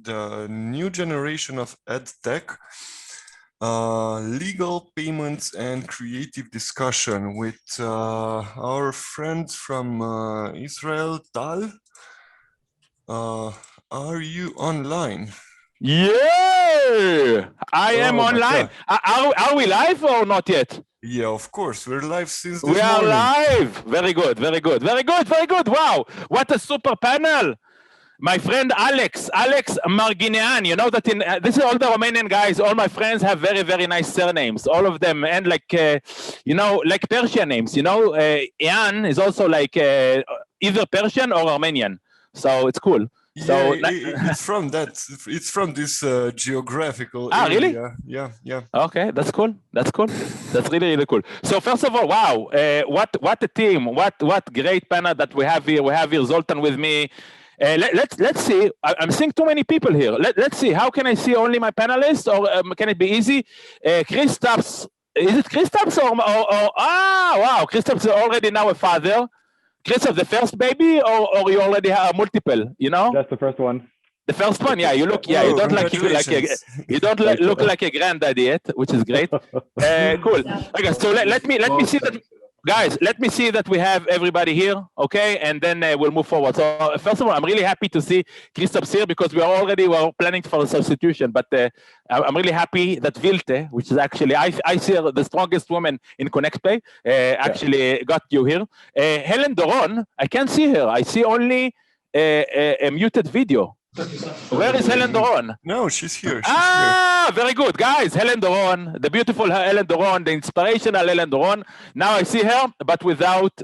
the new generation of EdTech, legal payments and creative discussion with our friend from Israel, Tal. Are you online? Yeah, I am online. Are we live or not yet? Yeah, of course. We're live since this morning. We are live. Very good, very good, very good, very good. Wow, what a super panel. My friend Alex Marginean, you know that in, this is all the Romanian guys, all my friends have very, very nice surnames, all of them, and like, you know, like Persian names, you know, Ian is also like either Persian or Armenian, so it's cool. So yeah, it's from that. It's from this geographical area. Really? Yeah. Okay, that's cool. That's cool. That's really, really cool. So first of all, wow, what a team! What great panel that we have here. We have here Zoltan with me. Let's see. I'm seeing too many people here. Let's see. How can I see only my panelists, or can it be easy? Kristaps. Is it Kristaps or wow, Kristaps is already now a father. Kristaps, the first baby, or you already have multiple? You know. That's the first one. The first one, yeah. You look, yeah. You don't like you don't look like a granddaddy yet, which is great. Cool. Okay, so let me see that. Guys, let me see that we have everybody here, okay? And then we'll move forward. So first of all, I'm really happy to see Kristaps here because we were planning for a substitution, but I'm really happy that Vilte, which is actually, I see the strongest woman in ConnectPay, actually got you here. Helen Doron, I can't see her. I see only a muted video. Where is Helen Doron? No, she's here. Very good. Guys, Helen Doron, the beautiful Helen Doron, the inspirational Helen Doron. Now I see her, but without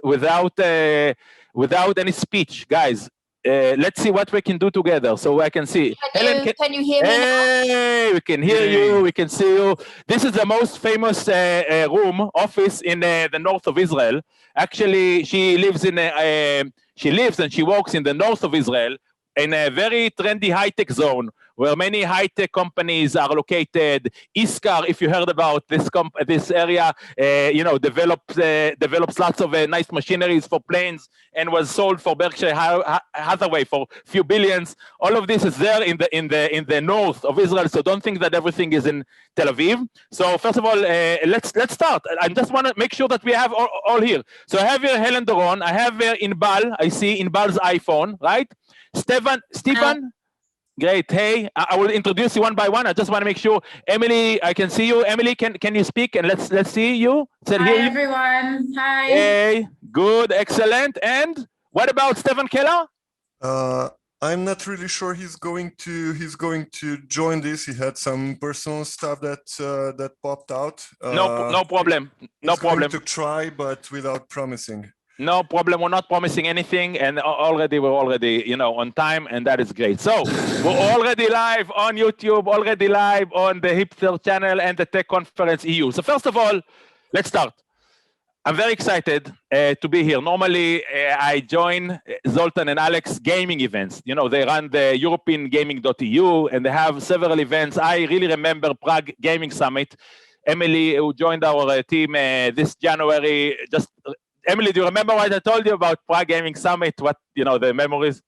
any speech. Guys, let's see what we can do together so I can see. Helen, can you hear me? Hey, we can hear you. We can see you. This is the most famous office in the north of Israel. Actually, she lives and she works in the north of Israel, in a very trendy high-tech zone where many high-tech companies are located. Iskar, if you heard about this area, you know, develops lots of nice machineries for planes and was sold for Berkshire Hathaway for a few billions. All of this is there in the north of Israel. So don't think that everything is in Tel Aviv. So first of all, let's start. I just want to make sure that we have all here. So I have here Helen Doron. I have here Inbal. I see Inbal's iPhone, right? Stephan. Great. Hey, I will introduce you one by one. I just want to make sure. Emily, I can see you. Emily, can you speak? And let's see you. Hi, everyone. Hi. Hey, good, excellent. And what about Stephan Keller? I'm not really sure he's going to join this. He had some personal stuff that popped out. No problem. No problem. To try, but without promising. No problem. We're not promising anything, and we're already, you know, on time, and that is great. So we're already live on YouTube, already live on the Hipster channel and the Tech Conference EU. So first of all, let's start. I'm very excited to be here. Normally, I join Zoltan and Alex gaming events. You know, they run the European Gaming.eu, and they have several events. I really remember Prague Gaming Summit. Emily, who joined our team this January, Emily, do you remember what I told you about Prague Gaming Summit? What, you know, the memories?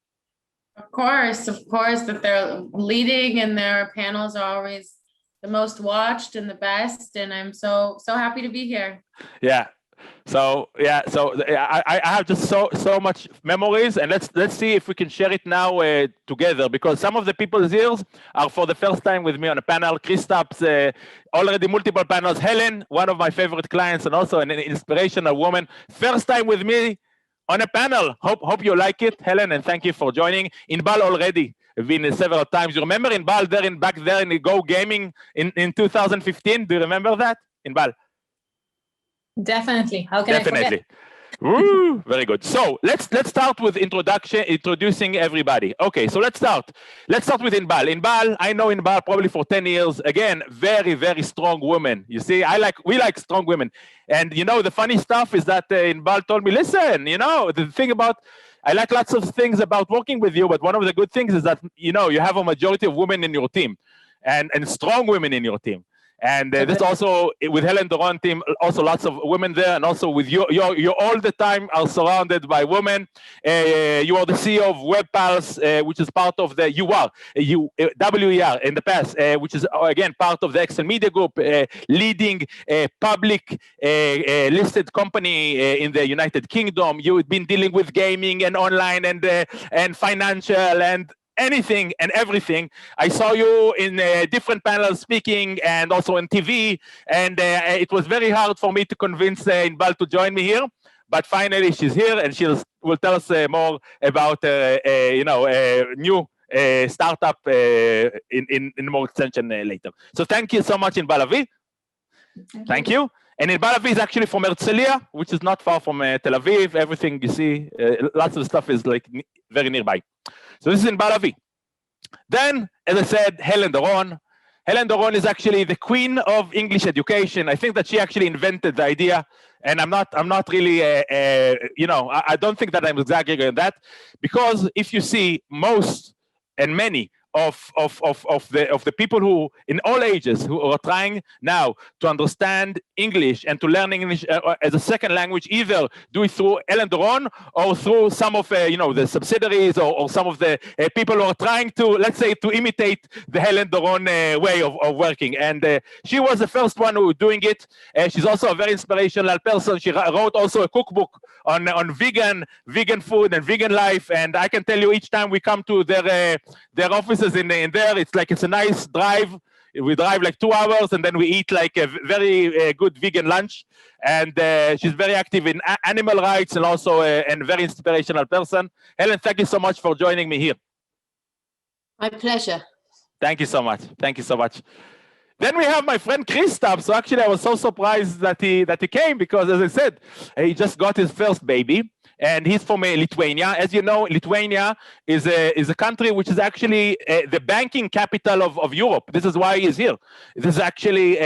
Of course, that they're leading and their panels are always the most watched and the best. And I'm so happy to be here. Yeah. So I have just so much memories, and let's see if we can share it now together, because some of the people's ears are for the first time with me on a panel. Kristaps, already multiple panels. Helen, one of my favorite clients and also an inspirational woman, first time with me on a panel. Hope you like it, Helen, and thank you for joining. Inbal already been several times. You remember Inbal back there in the Go Gaming in 2015? Do you remember that, Inbal? Definitely. How can I forget? Woo, very good. So let's start with introducing everybody. Okay, so let's start with Inbal. Inbal, I know Inbal probably for 10 years. Again, very, very strong woman. You see, we like strong women. And you know, the funny stuff is that Inbal told me, listen, you know, the thing about, I like lots of things about working with you, but one of the good things is that, you know, you have a majority of women in your team and strong women in your team. And this also with Helen Doron team, also lots of women there, and also with you all the time are surrounded by women. You are the CEO of WebPals, which is part of the WER in the past, which is again part of the Excel Media Group, leading public listed company in the United Kingdom. You've been dealing with gaming and online and financial and anything and everything. I saw you in different panels speaking and also on TV, and it was very hard for me to convince Inbal to join me here, but finally she's here and she will tell us more about new startup in more extension later. So thank you so much, Inbal Lavi. Thank you. And Inbal Lavi is actually from Herzliya, which is not far from Tel Aviv. Everything you see, lots of stuff is like very nearby. So this is Inbal Lavi. Then, as I said, Helen Doron. Helen Doron is actually the queen of English education. I think that she actually invented the idea, and I'm not really, I don't think that I'm exaggerating that, because if you see most and many of the people who in all ages who are trying now to understand English and to learn English as a second language, either do it through Helen Doron or through some of the subsidiaries or some of the people who are trying to, let's say, to imitate the Helen Doron way of working. And she was the first one who was doing it. She's also a very inspirational person. She wrote also a cookbook on vegan food and vegan life. And I can tell you, each time we come to their offices in there, it's a nice drive. We drive like 2 hours, and then we eat like a very good vegan lunch. And she's very active in animal rights and also a very inspirational person. Helen, thank you so much for joining me here. My pleasure. Thank you so much. Thank you so much. Then we have my friend Kristaps. So actually, I was so surprised that he came, because, as I said, he just got his first baby. And he's from Lithuania. As you know, Lithuania is a country which is actually the banking capital of Europe. This is why he's here. This is actually,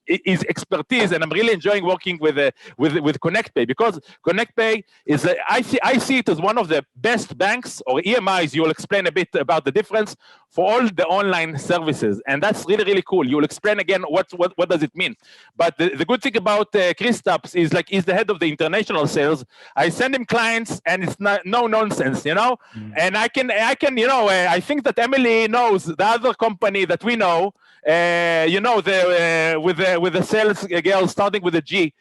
his expertise, and I'm really enjoying working with ConnectPay, because ConnectPay is I see it as one of the best banks, or EMIs. You'll explain a bit about the difference for all the online services, and that's really cool. You'll explain again what does it mean. But the good thing about Kristaps is, like, he's the head of the international sales. I send him clients, and it's no nonsense, And I can I think that Emily knows the other company that we know. With the sales girl starting with a G.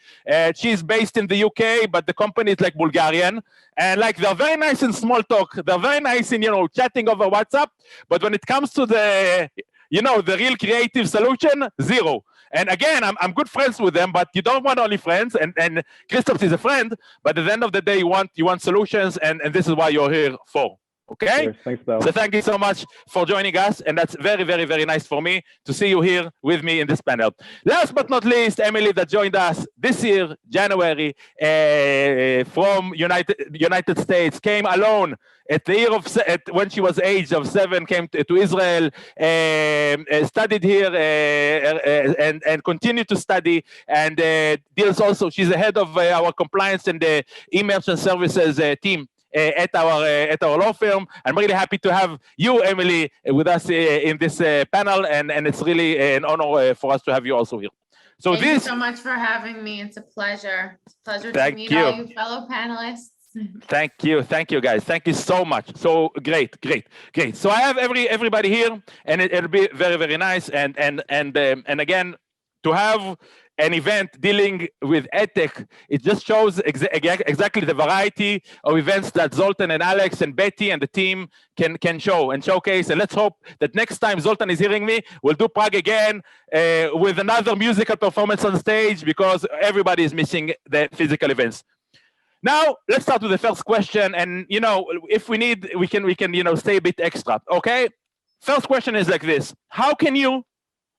She's based in the UK, but the company is like Bulgarian. And like, they're very nice in small talk. They're very nice in, chatting over WhatsApp. But when it comes to the real creative solution, zero. And again, I'm good friends with them, but you don't want only friends. And Kristaps is a friend, but at the end of the day, you want solutions, and this is why you're here for. Okay, sure. Thanks, Tal. So thank you so much for joining us, and that's very nice for me to see you here with me in this panel. Last but not least, Emily, that joined us this year, January, from United States, came alone at the year when she was age of 7, came to Israel, studied here, and continued to study, and deals also. She's the head of our compliance and the e-merchant services team at our law firm. I'm really happy to have you, Emily, with us in this panel, and it's really an honor for us to have you also here. So Thank you so much for having me. It's a pleasure. It's a pleasure to meet all you fellow panelists. Thank you, guys. Thank you so much. So great. So I have everybody here, and it'll be very nice. And again, to have an event dealing with EdTech, it just shows exactly the variety of events that Zoltan and Alex and Betty and the team can show and showcase. And let's hope that next time Zoltan is hearing me, we'll do Prague again with another musical performance on stage, because everybody is missing the physical events. Now, let's start with the first question. And, if we need, we can stay a bit extra, okay? First question is like this. How can you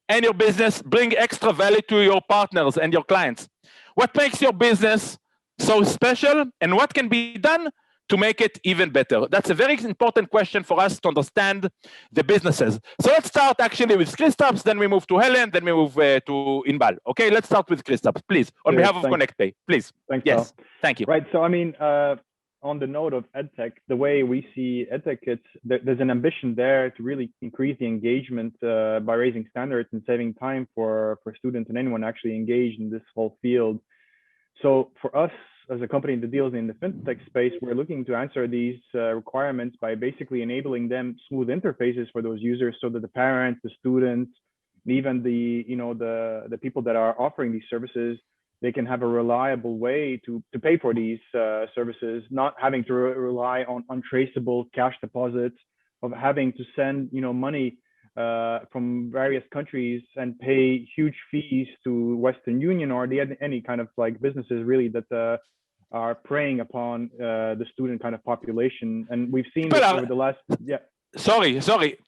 and your business bring extra value to your partners and your clients? What makes your business so special, and what can be done to make it even better? That's a very important question for us to understand the businesses. So let's start actually with Kristaps, then we move to Helen, then we move to Inbal. Okay, let's start with Kristaps, please, on behalf of ConnectPay, please. Thanks, yes, Tal. Thank you. Right, so I mean, on the note of EdTech, the way we see EdTech, there's an ambition there to really increase the engagement by raising standards and saving time for students and anyone actually engaged in this whole field. So for us as a company that deals in the fintech space, we're looking to answer these requirements by basically enabling them smooth interfaces for those users, so that the parents, the students, even the people that are offering these services, they can have a reliable way to pay for these services, not having to rely on untraceable cash deposits, of having to send money from various countries and pay huge fees to Western Union or any kind of like businesses really that are preying upon the student kind of population. And we've seen this over the last Sorry.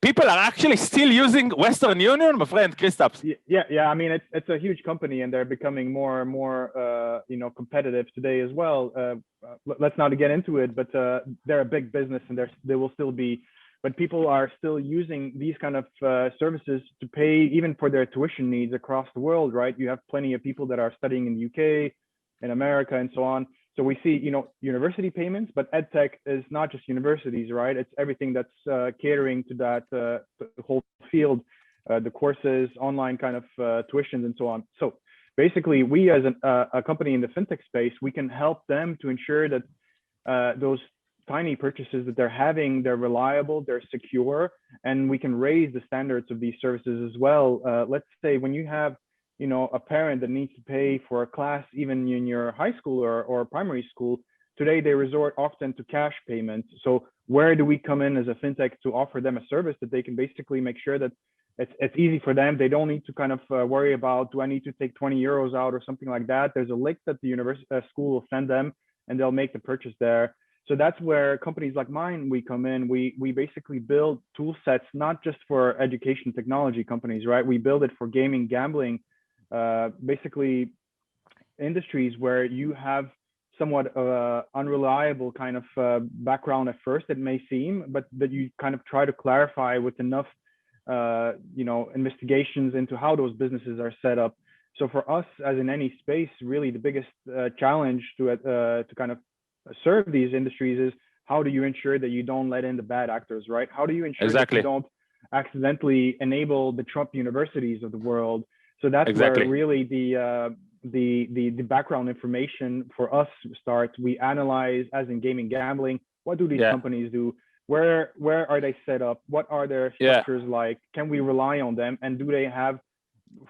People are actually still using Western Union, my friend Kristaps. Yeah. I mean, it's a huge company, and they're becoming more and more, competitive today as well. Let's not get into it, but they're a big business, and they will still be. But people are still using these kind of services to pay even for their tuition needs across the world, right? You have plenty of people that are studying in the UK, in America, and so on. So we see, university payments, but EdTech is not just universities, right? It's everything that's catering to that the whole field, the courses, online kind of tuitions, and so on. So basically, we as a company in the fintech space, we can help them to ensure that those tiny purchases that they're having, they're reliable, they're secure, and we can raise the standards of these services as well. Let's say when you have a parent that needs to pay for a class, even in your high school or primary school, today they resort often to cash payments. So where do we come in as a fintech to offer them a service that they can basically make sure that it's easy for them? They don't need to kind of worry about, do I need to take 20 euros out or something like that? There's a link that the university school will send them, and they'll make the purchase there. So that's where companies like mine, we come in. We basically build tool sets, not just for education technology companies, right? We build it for gaming, gambling, basically industries where you have somewhat unreliable kind of background at first, it may seem, but that you kind of try to clarify with enough investigations into how those businesses are set up. So for us, as in any space, really the biggest challenge to kind of serve these industries is, how do you ensure that you don't let in the bad actors, right? How do you ensure that you don't accidentally enable the Trump universities of the world? So that's where really the background information for us starts. We analyze, as in gaming, gambling, what do these companies do? Where are they set up? What are their structures like? Can we rely on them? And do they have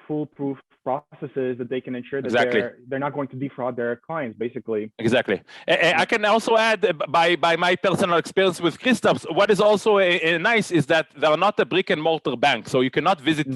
foolproof processes that they can ensure that they're not going to defraud their clients, basically? Exactly. I can also add, by my personal experience with Kristaps, what is also nice is that they're not a brick and mortar bank. So you cannot visit,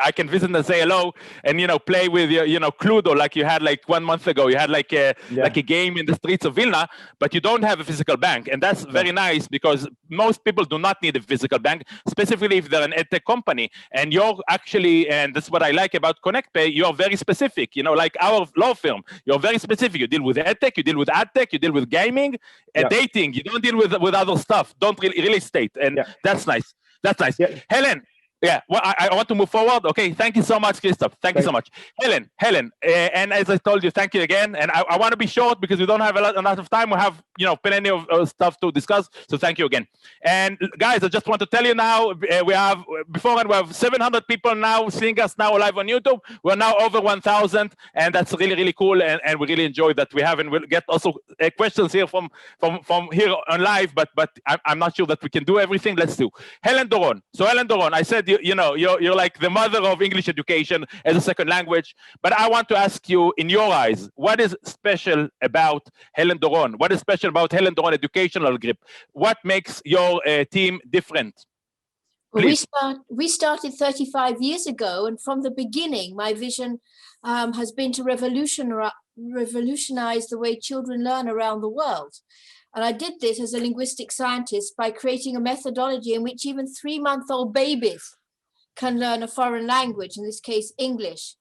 I can visit and say hello and, play with your, Cluedo, like you had like 1 month ago. You had like a game in the streets of Vilna, but you don't have a physical bank. And that's very nice, because most people do not need a physical bank, specifically if they're an EdTech company. And you're actually, and that's what I like about ConnectPay, you're very specific, like our law firm, you're very specific. You deal with EdTech, you deal with AdTech, you deal with gaming, dating, you don't deal with other stuff, don't real estate. And that's nice. That's nice. Helen, well, I want to move forward. Okay, thank you so much, Kristaps. Thank you so much. Helen, and as I told you, thank you again. And I want to be short because we don't have a lot of time. We have, plenty of stuff to discuss. So thank you again. And guys, I just want to tell you now, we have 700 people now seeing us now live on YouTube. We're now over 1,000, and that's really, really cool. And we really enjoy that we have, and we'll get also questions here from here on live, but I'm not sure that we can do everything. Let's do. Helen Doron. So Helen Doron, I said, you're like the mother of English education as a second language. But I want to ask you, in your eyes, what is special about Helen Doron? What is special about Helen Doron Educational Group? What makes your team different? Well, we started 35 years ago, and from the beginning, my vision has been to revolutionize the way children learn around the world. And I did this as a linguistic scientist by creating a methodology in which even 3-month-old babies can learn a foreign language, in this case, English.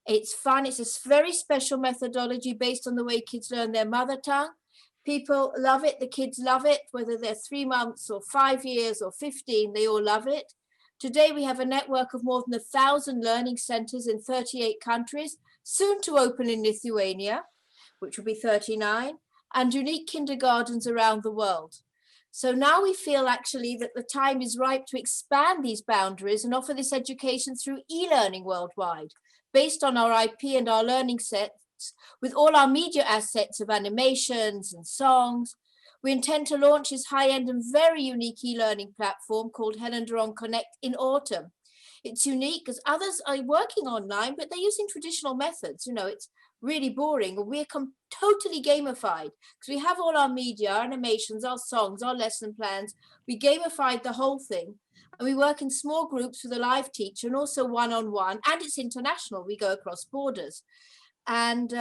It's fun. It's a very special methodology based on the way kids learn their mother tongue. People love it. The kids love it, whether they're 3 months or 5 years or 15, they all love it. Today, we have a network of more than 1,000 learning centers in 38 countries, soon to open in Lithuania, which will be 39. and unique kindergartens around the world. So now we feel actually that the time is ripe to expand these boundaries and offer this education through e-learning worldwide, based on our IP and our learning sets, with all our media assets of animations and songs. We intend to launch this high-end and very unique e-learning platform called Helen Doron Connect in autumn. It's unique because others are working online, but they're using traditional methods. It's really boring. We're totally gamified because we have all our media, our animations, our songs, our lesson plans. We gamified the whole thing. And we work in small groups with a live teacher and also one-on-one, and it's international. We go across borders. And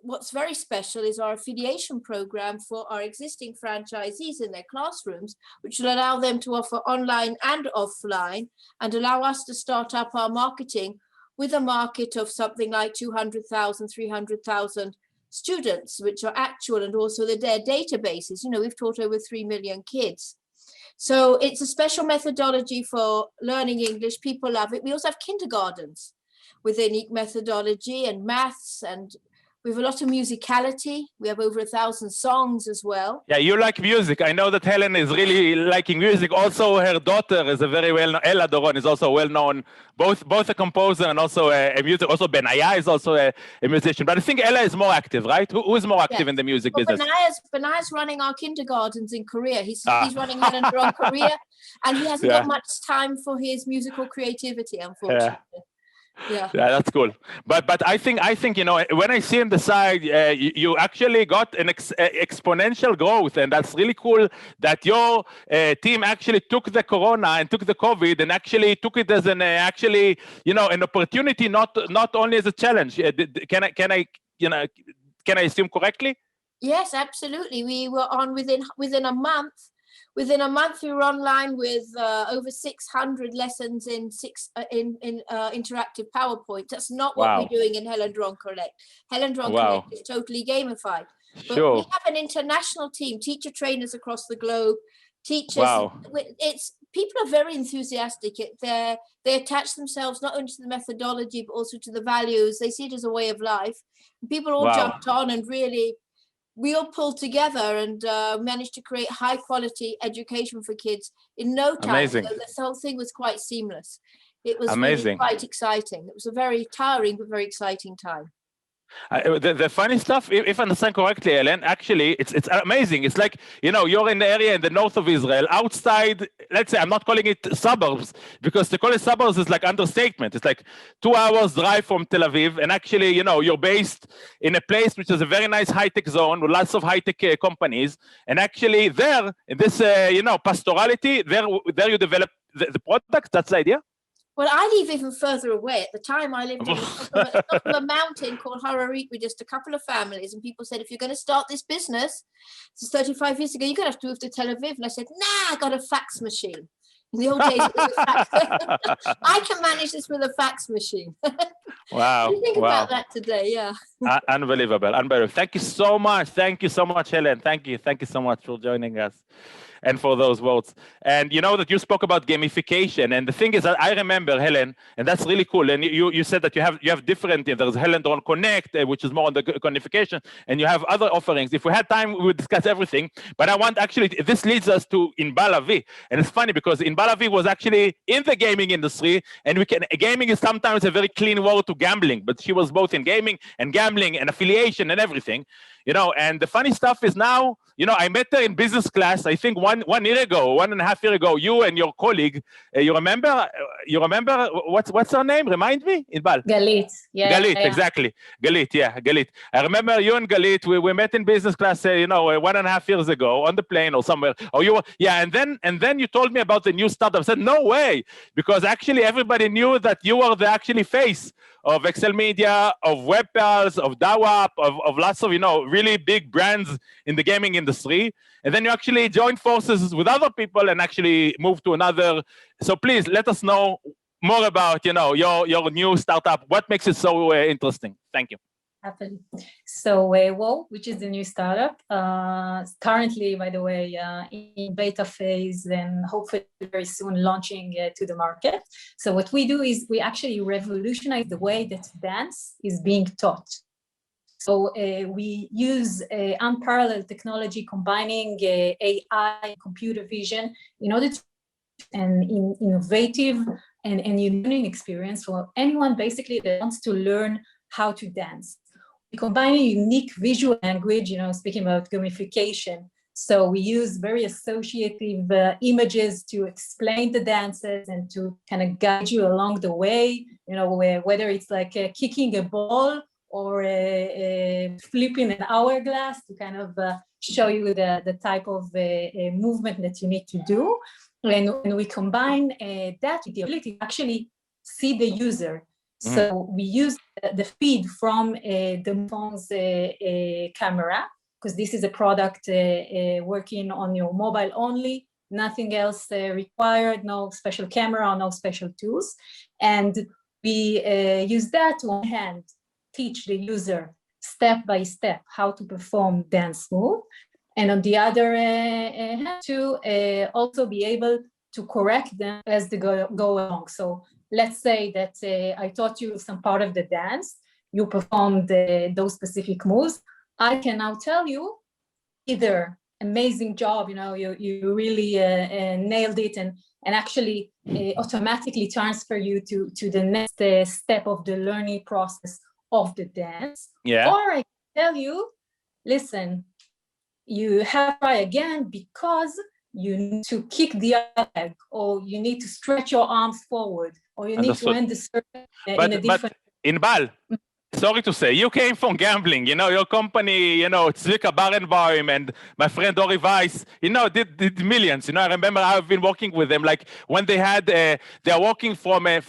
what's very special is our affiliation program for our existing franchisees in their classrooms, which will allow them to offer online and offline and allow us to start up our marketing with a market of something like 200,000, 300,000 students, which are actual, and also their databases. We've taught over 3 million kids. So it's a special methodology for learning English. People love it. We also have kindergartens with a unique methodology and maths, and we have a lot of musicality. We have over 1,000 songs as well. Yeah, you like music. I know that Helen is really liking music. Also, her daughter is a very well-known, Ella Doron is also well-known, both a composer and also a music. Also, Benaya is also a musician. But I think Ella is more active, right? Who is more active in the music business? Benaya's running our kindergartens in Korea. He's running Helen Doron Korea, and he hasn't got much time for his musical creativity, unfortunately. Yeah, that's cool. But I think when I see on the side, you actually got an exponential growth, and that's really cool that your team actually took the corona and took the COVID and actually took it as an an opportunity, not only as a challenge. Can I assume correctly? Yes, absolutely. We were on within a month. Within a month, we were online with over 600 lessons in interactive PowerPoint. That's not what we're doing in Helen Doron Connect. Helen Doron Connect is totally gamified. But we have an international team, teacher trainers across the globe, teachers. People are very enthusiastic. They attach themselves not only to the methodology, but also to the values. They see it as a way of life. People all jumped on, and really, we all pulled together and managed to create high quality education for kids in no time. Amazing. So this whole thing was quite seamless. It was really quite exciting. It was a very tiring but very exciting time. The funny stuff, if I understand correctly, Helen, actually, it's amazing. It's like, you're in the area in the north of Israel, outside, let's say, I'm not calling it suburbs, because to call it suburbs is like understatement. It's like 2 hours drive from Tel Aviv, and actually, you're based in a place which is a very nice high-tech zone with lots of high-tech companies, and actually there, in this, pastorality, there you develop the product. That's the idea? Well, I live even further away. At the time, I lived on the top of a mountain called Hararit with just a couple of families. And people said, if you're going to start this business, this is 35 years ago, you're going to have to move to Tel Aviv. And I said, nah, I got a fax machine. In the old days, it was a fax. I can manage this with a fax machine. Wow. What do you think about that today? Yeah. Unbelievable. Thank you so much. Thank you so much, Helen. Thank you so much for joining us and for those words. And that you spoke about gamification. And the thing is that I remember, Helen, and that's really cool. And you said that you have different, there's Helen Doron Connect, which is more on the gamification, and you have other offerings. If we had time, we would discuss everything. But I want this leads us to Inbal Lavi. And it's funny because Inbal Lavi was actually in the gaming industry, and gaming is sometimes a very clean word to gambling, but she was both in gaming and gambling and affiliation and everything. And the funny stuff is now, I met her in business class, I think 1.5 years ago, you and your colleague, you remember what's her name? Remind me, Inbal. Galit. Yeah. Galit, exactly. Galit. I remember you and Galit, we met in business class, 1.5 years ago on the plane or somewhere. And then you told me about the new startup. I said, no way, because actually everybody knew that you were the actually face of Excel Media, of WebPals, of DAWAP, of lots of, really big brands in the gaming industry. And then you actually joined forces with other people and actually moved to another. So please let us know more about, your new startup. What makes it so interesting? Thank you. Happily. So Woah, which is the new startup, currently, by the way, in beta phase and hopefully very soon launching to the market. So what we do is we actually revolutionize the way that dance is being taught. So we use unparalleled technology combining AI and computer vision in order to an innovative and learning experience for anyone basically that wants to learn how to dance. We combine a unique visual language, speaking about gamification. So we use very associative images to explain the dances and to kind of guide you along the way, whether it's like kicking a ball or flipping an hourglass to kind of show you the type of movement that you need to do. And we combine that with the ability to actually see the user. So we use the feed from the phone's camera, because this is a product working on your mobile only, nothing else required, no special camera, no special tools. And we use that to, on one hand, teach the user step by step how to perform dance move. And on the other hand, to also be able to correct them as they go along. So let's say that I taught you some part of the dance, you performed those specific moves. I can now tell you either amazing job, you really nailed it and actually automatically transfer you to the next step of the learning process of the dance. Yeah. Or I can tell you, listen, you have to try again because you need to kick the other leg, or you need to stretch your arms forward, or you need to end the circle in a different... But Inbal, sorry to say, you came from gambling, your company, Tzvika Barenbaum and my friend Ori Weiss, did millions. I remember I've been working with them, like when they had, they're working from a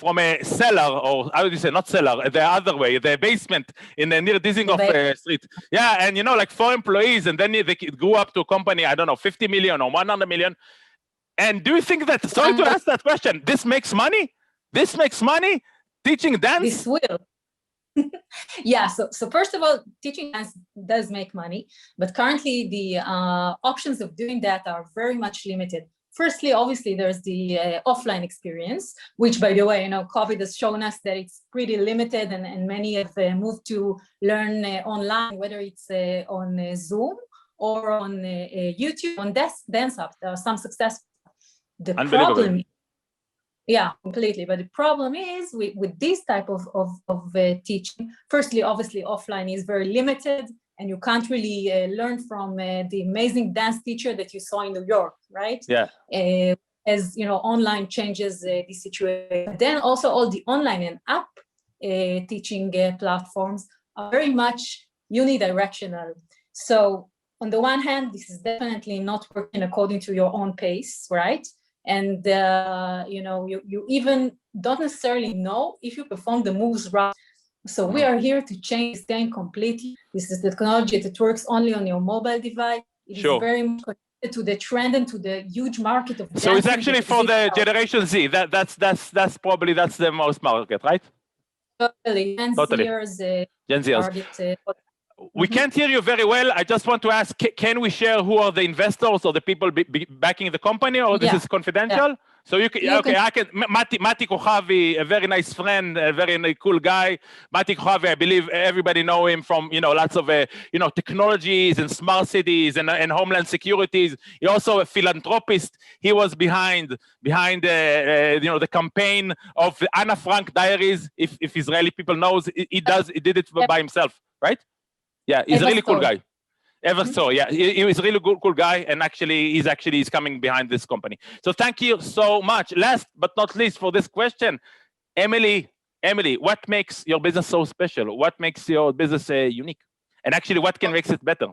cellar, or how do you say, not cellar, the other way, the basement near Dizengoff Street. Yeah, and like 4 employees, and then they grew up to a company, I don't know, 50 million or 100 million. And do you think that, sorry to ask that question, this makes money? This makes money? Teaching dance? This will. Yeah, so first of all, teaching dance does make money, but currently the options of doing that are very much limited. Firstly, obviously, there's the offline experience, which, by the way, COVID has shown us that it's pretty limited, and many have moved to learn online, whether it's on Zoom or on YouTube, on dance apps. There are some successful. The problem, yeah, completely. But the problem is with this type of teaching, firstly, obviously, offline is very limited, and you can't really learn from the amazing dance teacher that you saw in New York, right? Yeah. As online changes the situation. Then also all the online and app teaching platforms are very much unidirectional. So on the one hand, this is definitely not working according to your own pace, right? And you even don't necessarily know if you perform the moves right. So we are here to change this game completely. This is the technology that works only on your mobile device. It is very much connected to the trend and to the huge market of. So it's actually for the Generation Z. That's probably the most market, right? Totally. Gen Zers. We can't hear you very well. I just want to ask, can we share who are the investors or the people backing the company, or this is confidential? Yeah. So I can, Mati Kochavi, a very nice friend, a very cool guy. Mati Kochavi, I believe everybody know him from, lots of, technologies and smart cities and homeland securities. He's also a philanthropist. He was behind the campaign of the Anna Frank diaries. If Israeli people knows, he did it by himself, right? Yeah, he's a really cool guy. So yeah, he was a really cool guy, and he's coming behind this company. So thank you so much. Last but not least for this question, Emily, what makes your business so special? What makes your business unique? And actually, what can make it better?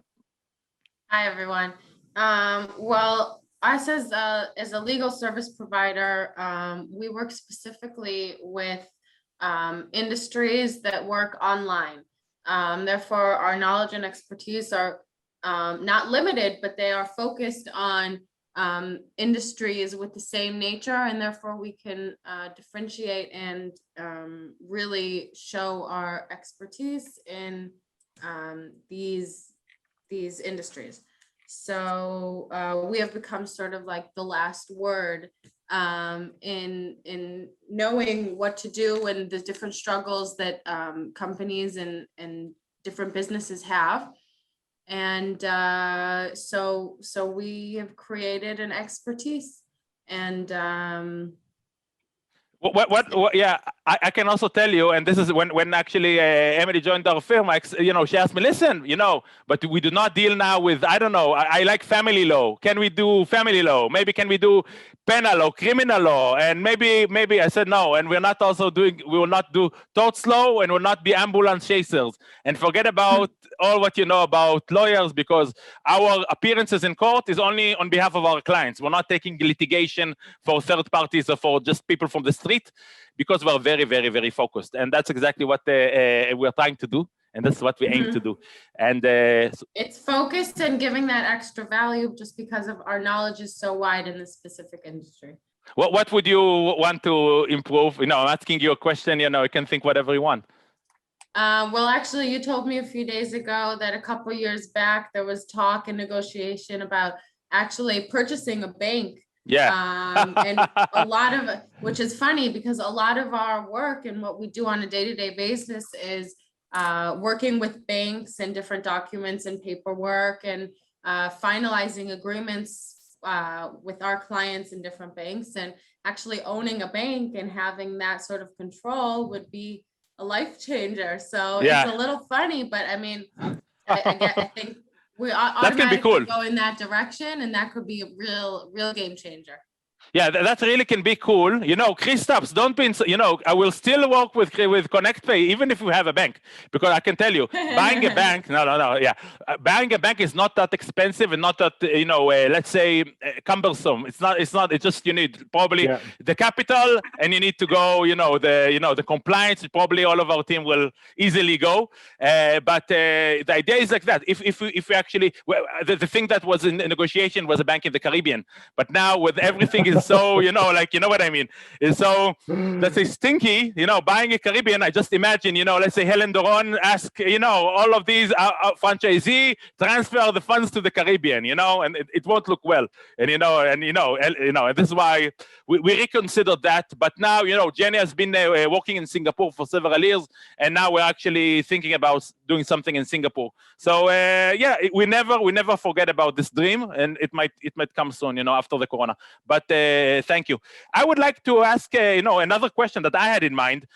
Hi everyone. Well, us as a legal service provider, we work specifically with industries that work online. Therefore, our knowledge and expertise are not limited, but they are focused on industries with the same nature, and therefore we can differentiate and really show our expertise in these industries. So we have become sort of like the last word in knowing what to do and the different struggles that companies and different businesses have. And so we have created an expertise. And yeah, I can also tell you, and this is when actually Emily joined our firm, she asked me, listen, but we do not deal now with, I don't know, I like family law. Can we do family law? Maybe can we do penal or criminal law? And maybe I said no, and we will not do torts law, and will not be ambulance chasers. And forget about all what you know about lawyers, because our appearances in court is only on behalf of our clients. We're not taking litigation for third parties or for just people from the street, because we're very, very, very focused. And that's exactly what we're trying to do. And that's what we aim to do. And it's focused and giving that extra value just because of our knowledge is so wide in this specific industry. What would you want to improve? I'm asking you a question, you can think whatever you want. Well, actually, you told me a few days ago that a couple years back, there was talk and negotiation about actually purchasing a bank. Yeah. And a lot of, which is funny because a lot of our work and what we do on a day-to-day basis is working with banks and different documents and paperwork and finalizing agreements with our clients in different banks, and actually owning a bank and having that sort of control would be a life changer. So yeah. It's a little funny, but I mean, I think we that can be cool. Go in that direction, and that could be a real game changer. Yeah, that really can be cool. Kristaps, don't be, I will still work with ConnectPay, even if we have a bank, because I can tell you, buying a bank, yeah. Buying a bank is not that expensive and not that, let's say, cumbersome. It's just, you need probably the capital, and you need to go, the compliance, probably all of our team will easily go. But the idea is like that. If we actually, the thing that was in negotiation was a bank in the Caribbean, but now with everything is so, you know what I mean? It's so, let's say, stinky, buying a Caribbean, I just imagine, let's say Helen Doron ask, all of these franchisee transfer the funds to the Caribbean, and it won't look well. And, and this is why we reconsidered that. But now, Jenny has been working in Singapore for several years, and now we're actually thinking about doing something in Singapore. So, we never forget about this dream, and it might come soon, after the Corona. But thank you. I would like to ask, another question that I had in mind,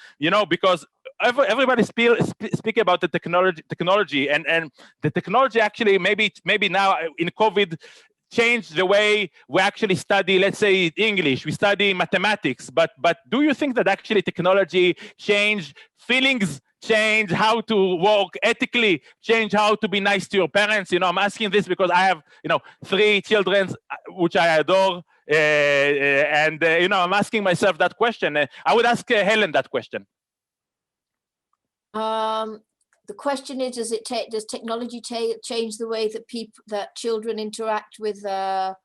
because everybody speak about the technology, and the technology actually maybe now in COVID changed the way we actually study, let's say, English, we study mathematics, but do you think that actually technology changed feelings, change how to work ethically, change how to be nice to your parents? I'm asking this because I have, 3 children, which I adore. And I'm asking myself that question. I would ask Helen that question. The question is, does technology change the way that children interact with the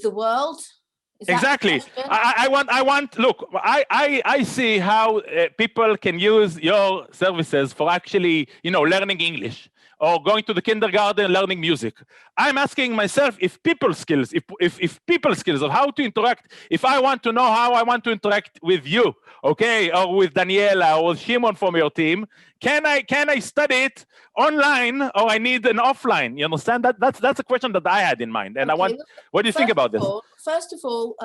world? Exactly. I want. Look, I see how people can use your services for actually, learning English, or going to the kindergarten, learning music. I'm asking myself if people skills of how to interact, if I want to know how I want to interact with you, okay, or with Daniela or Shimon from your team, can I study it online, or I need an offline? You understand? That's a question that I had in mind, and okay. What do you think about this? First of all,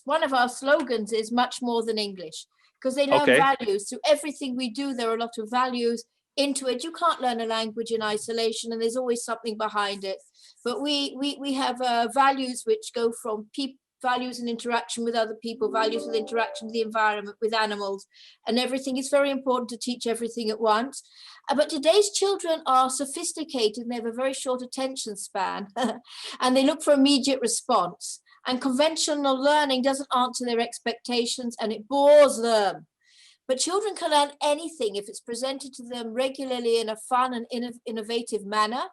one of our slogans is much more than English, because they learn values. Through everything we do, there are a lot of values into it. You can't learn a language in isolation, and there's always something behind it. But we have values which go from values and interaction with other people, values with interaction with the environment, with animals, and everything. It's very important to teach everything at once. But today's children are sophisticated, and they have a very short attention span, and they look for immediate response. And conventional learning doesn't answer their expectations, and it bores them. But children can learn anything if it's presented to them regularly in a fun and innovative manner.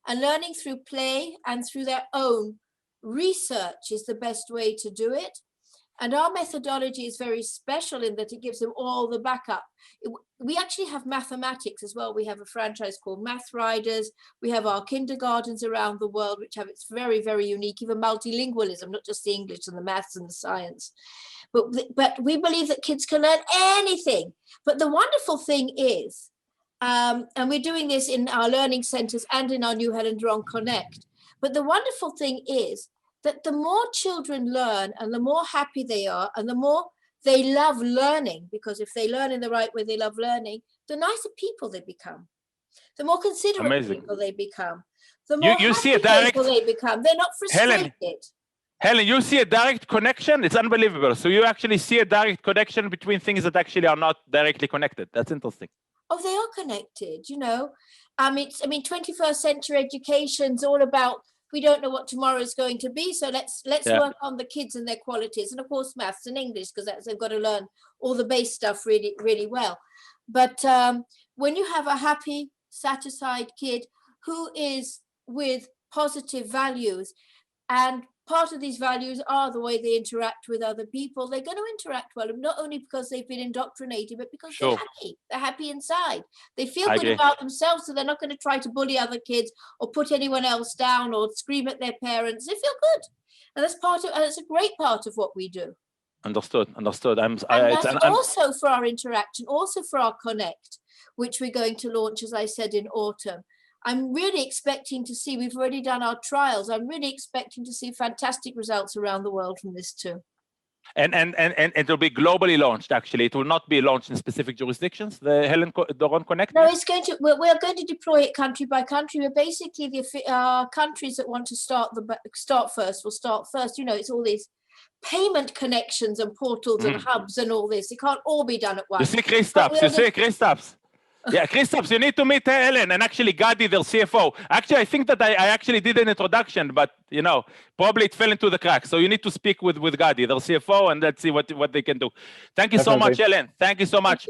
And learning through play and through their own research is the best way to do it. And our methodology is very special in that it gives them all the backup. We actually have mathematics as well. We have a franchise called Math Riders. We have our kindergartens around the world, which have its very, very unique, even multilingualism, not just the English and the maths and the science. But we believe that kids can learn anything. But the wonderful thing is, And we're doing this in our learning centers and in our new Helen Doron Connect. But the wonderful thing is that the more children learn and the more happy they are and the more they love learning, because if they learn in the right way, they love learning, the nicer people they become, the more considerate people they become, the more you see a direct people they become. They're not frustrated. Helen, you see a direct connection. It's unbelievable. So you actually see a direct connection between things that actually are not directly connected. That's interesting. Oh, they are connected, you know. I mean, 21st century education's all about, we don't know what tomorrow is going to be, so let's work on the kids and their qualities, and of course maths and English, because they've got to learn all the base stuff really, really well. But when you have a happy, satisfied kid who is with positive values, and part of these values are the way they interact with other people, they're going to interact well, not only because they've been indoctrinated, but because they're happy. They're happy inside. They feel good about themselves, so they're not going to try to bully other kids or put anyone else down or scream at their parents. They feel good. And that's a great part of what we do. Understood. And also for our interaction, also for our Connect, which we're going to launch, as I said, in autumn. I'm really expecting to see, we've already done our trials, I'm really expecting to see fantastic results around the world from this too. And it'll be globally launched, actually. It will not be launched in specific jurisdictions, the Helen Doron Connect? No, it's going to, we're going to deploy it country by country. We're basically the countries that want to start first will start first. You know, it's all these payment connections and portals and hubs and all this. It can't all be done at once. You see Kristaps. Yeah, Kristaps, you need to meet Helen and actually Gadi, their CFO. Actually, I think that I actually did an introduction, but you know, probably it fell into the cracks. So you need to speak with Gadi, their CFO, and let's see what they can do. Thank you so much, Helen. Thank you so much.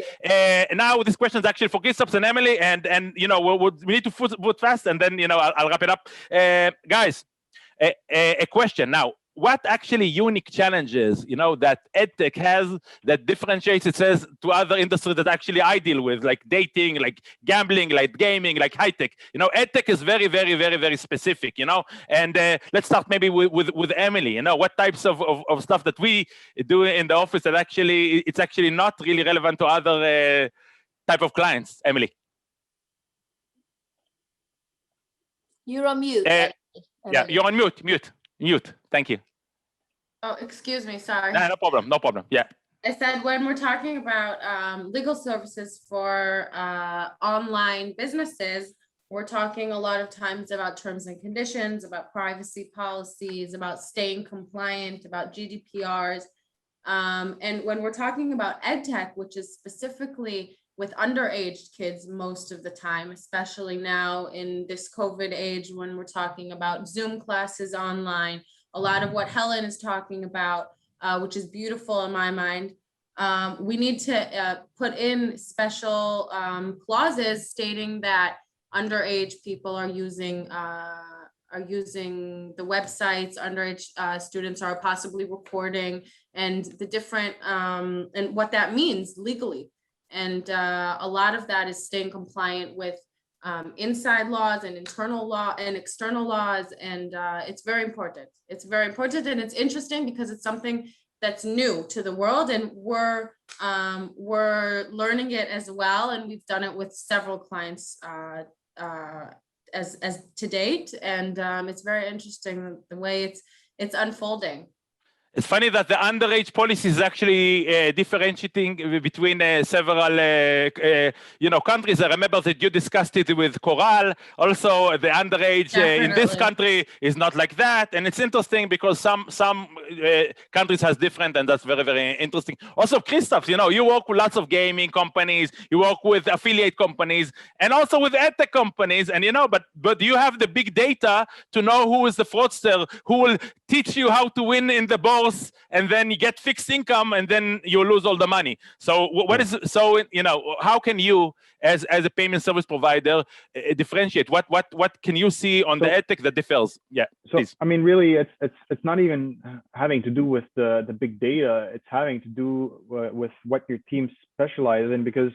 Now this question is actually for Kristaps and Emily, and you know, we need to put fast, and then you know I'll wrap it up. Guys, a question now. What actually unique challenges, you know, that EdTech has that differentiates itself to other industries that actually I deal with, like dating, like gambling, like gaming, like high tech? You know, EdTech is very, very, very, very specific, you know. And let's start maybe with Emily. You know, what types of stuff that we do in the office that actually it's actually not really relevant to other type of clients, Emily? You're on mute. Yeah, you're on mute. Thank you. Oh, excuse me. Sorry. No problem. Yeah. I said when we're talking about legal services for online businesses, we're talking a lot of times about terms and conditions, about privacy policies, about staying compliant, about GDPRs. And when we're talking about EdTech, which is specifically with underage kids most of the time, especially now in this COVID age, when we're talking about Zoom classes online, a lot of what Helen is talking about, which is beautiful in my mind, we need to put in special clauses stating that underage people are using the websites, underage students are possibly recording, and the different and what that means legally. And a lot of that is staying compliant with inside laws and internal law and external laws. And it's very important. It's very important, and it's interesting because it's something that's new to the world, and we're learning it as well. And we've done it with several clients as to date. And it's very interesting the way it's unfolding. It's funny that the underage policy is actually differentiating between several, countries. I remember that you discussed it with Coral. Also, the underage in this country is not like that, and it's interesting because some countries has different, and that's very, very interesting. Also, Kristaps, you know, you work with lots of gaming companies, you work with affiliate companies, and also with EdTech companies, and you know, but you have the big data to know who is the fraudster, who will teach you how to win in the board, and then you get fixed income, and then you lose all the money. So how can you, as a payment service provider, differentiate? What can you see on the EdTech that differs? Yeah. So please. I mean, really, it's not even having to do with the big data. It's having to do with what your team specializes in, because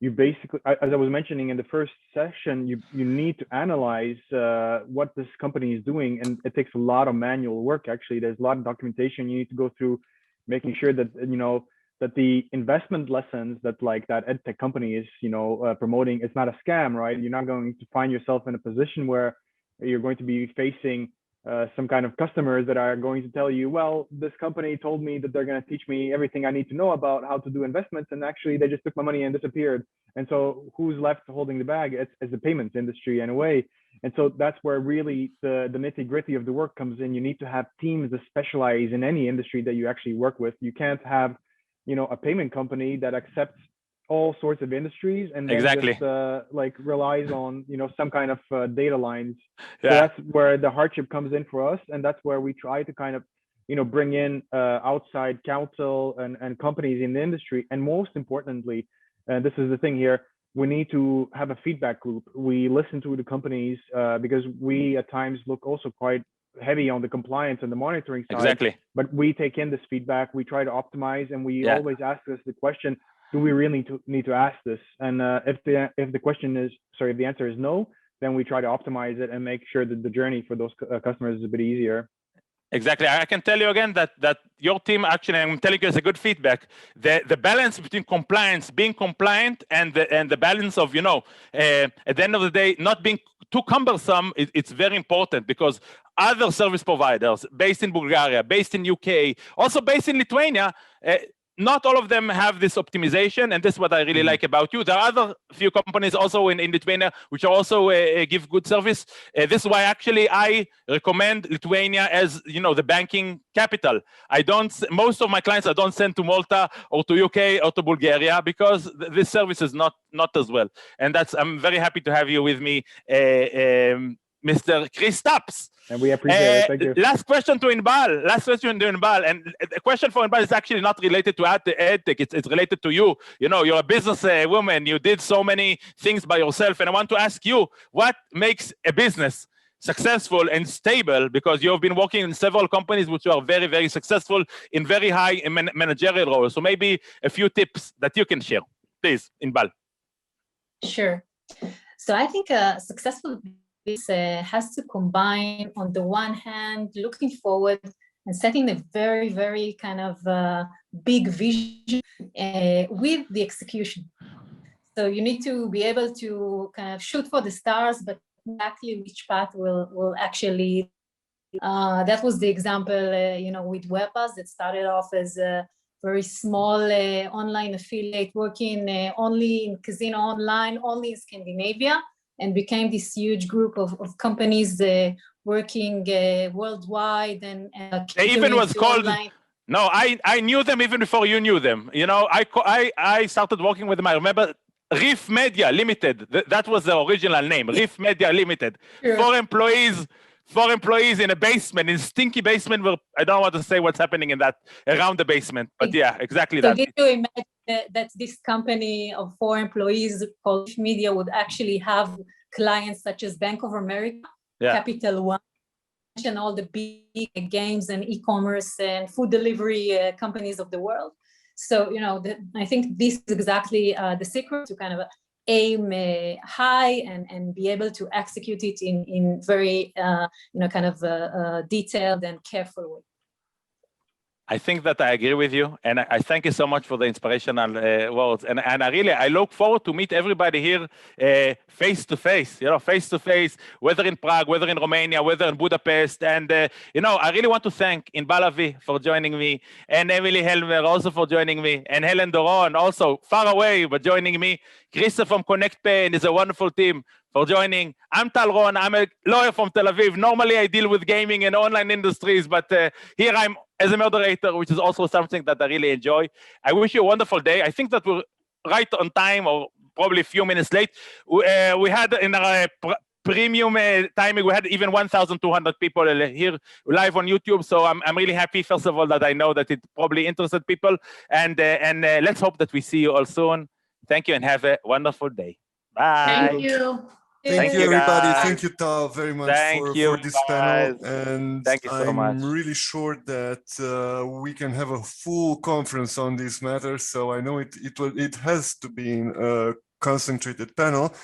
you basically, as I was mentioning in the first session, you need to analyze what this company is doing, and it takes a lot of manual work. Actually, there's a lot of documentation you need to go through, making sure that that the investment lessons that like that EdTech company is, promoting, it's not a scam, right? You're not going to find yourself in a position where you're going to be facing some kind of customers that are going to tell you, well, this company told me that they're going to teach me everything I need to know about how to do investments, and actually they just took my money and disappeared. And so who's left holding the bag? It's the payments industry in a way. And so that's where really the nitty-gritty of the work comes in. You need to have teams that specialize in any industry that you actually work with. You can't have a payment company that accepts all sorts of industries and then just like relies on some kind of data lines. So that's where the hardship comes in for us, and that's where we try to kind of bring in outside counsel and companies in the industry. And most importantly, and this is the thing here, we need to have a feedback loop. We listen to the companies because we at times look also quite heavy on the compliance and the monitoring side. Exactly. But we take in this feedback, we try to optimize, and we always ask us the question, do we really need to ask this? And if the answer is no, then we try to optimize it and make sure that the journey for those customers is a bit easier. Exactly. I can tell you again that your team, actually, I'm telling you as a good feedback, the balance between compliance, being compliant, and the balance of, at the end of the day, not being too cumbersome, it's very important, because other service providers based in Bulgaria, based in UK, also based in Lithuania, not all of them have this optimization, and this is what I really like about you. There are other few companies also in Lithuania which are also give good service. This is why actually I recommend Lithuania as the banking capital. Most of my clients I don't send to Malta or to UK or to Bulgaria, because this service is not as well. And I'm very happy to have you with me, Mr. Kristaps. And we appreciate it. Thank you. Last question to Inbal. And the question for Inbal is actually not related to EdTech. It's related to you. You're a business woman. You did so many things by yourself. And I want to ask you, what makes a business successful and stable? Because you have been working in several companies which are very, very successful in very high managerial roles. So maybe a few tips that you can share. Please, Inbal. Sure. So I think a successful this has to combine, on the one hand, looking forward and setting a very, very kind of big vision with the execution. So you need to be able to kind of shoot for the stars, but exactly which path will actually. That was the example, with Woah, that started off as a very small online affiliate working only in casino online, only in Scandinavia, and became this huge group of companies working worldwide and they even was called online. No, I knew them even before you knew them. I started working with them. I remember Riff Media Limited. That was the original name, Riff Media Limited. Sure. Four employees in a basement, in a stinky basement, where I don't want to say what's happening in that around the basement, but yeah, exactly that. So did you imagine that this company of 4 employees called Riff Media would actually have clients such as Bank of America, Capital One, and all the big games and e-commerce and food delivery companies of the world? So, I think this is exactly the secret to kind of aim high and be able to execute it in very, kind of detailed and careful way. I think that I agree with you, and I thank you so much for the inspirational words. And I look forward to meet everybody here face to face, whether in Prague, whether in Romania, whether in Budapest. And I really want to thank Inbal Lavi for joining me, and Emily Helmer also for joining me, and Helen Doron also far away but joining me. Kristaps from ConnectPay and is a wonderful team for joining. I'm Tal Ron. I'm a lawyer from Tel Aviv. Normally I deal with gaming and online industries, but here I'm as a moderator, which is also something that I really enjoy. I wish you a wonderful day. I think that we're right on time, or probably a few minutes late. We had in our premium timing, we had even 1,200 people here live on YouTube. So I'm really happy, first of all, that I know that it probably interested people. And let's hope that we see you all soon. Thank you and have a wonderful day. Bye. Thank you. Thank you, everybody. Guys. Thank you, Tal, very much for this panel. And thank you so much. I'm really sure that we can have a full conference on this matter. So I know it has to be a concentrated panel.